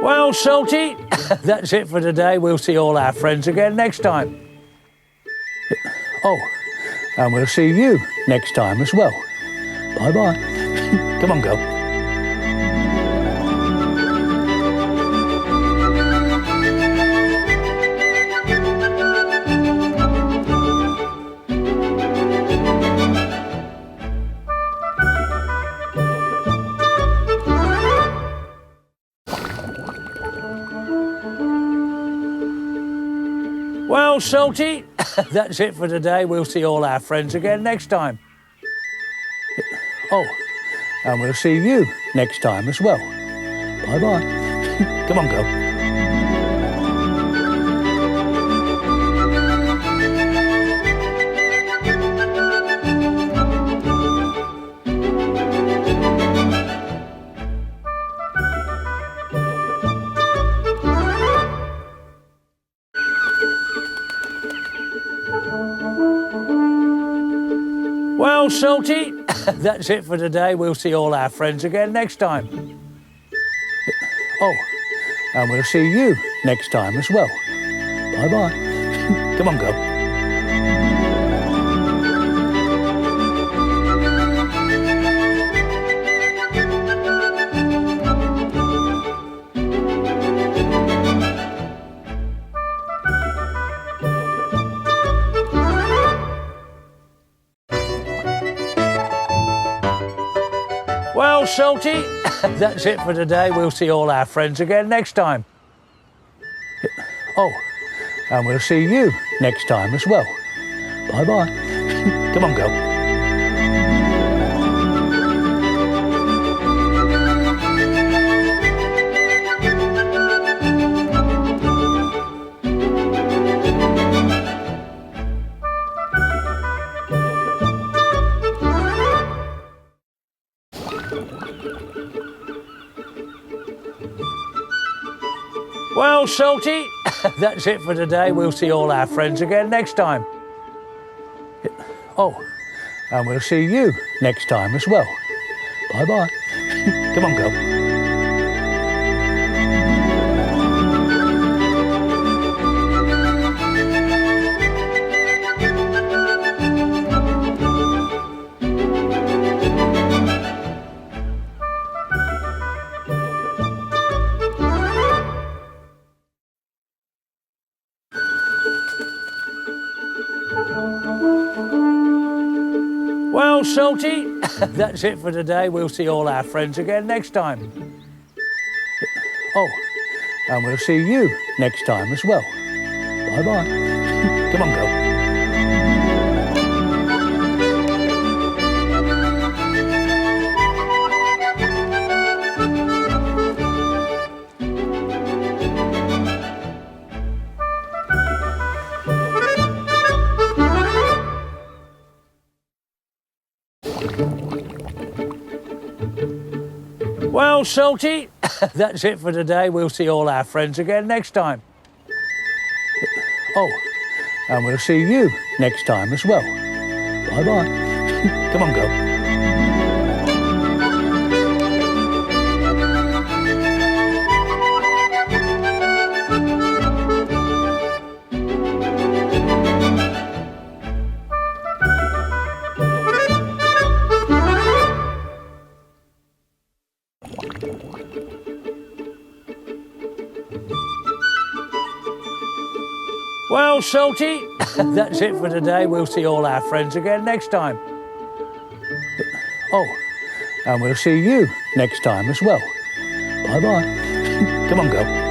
Well, Salty, that's it for today. We'll see all our friends again next time. Oh, and we'll see you next time as well. Bye-bye. Come on, go. Well, Salty, that's it for today. We'll see all our friends again next time. Oh, and we'll see you next time as well. Bye-bye. Come on, go. Well, Salty, that's it for today. We'll see all our friends again next time. Oh, and we'll see you next time as well. Bye-bye. Come on, go. Well, Salty, that's it for today. We'll see all our friends again next time. Oh, and we'll see you next time as well. Bye-bye. Come on, go. Well, Salty, that's it for today. We'll see all our friends again next time. Oh, and we'll see you next time as well. Bye-bye. Come on, go. Well, Salty, that's it for today. We'll see all our friends again next time. Oh, and we'll see you next time as well. Bye-bye. Come on, go. Well, Salty, that's it for today. We'll see all our friends again next time. Oh, and we'll see you next time as well. Bye-bye. Come on, go. Well, Salty, that's it for today. We'll see all our friends again next time. Oh, and we'll see you next time as well. Bye-bye. Come on, go.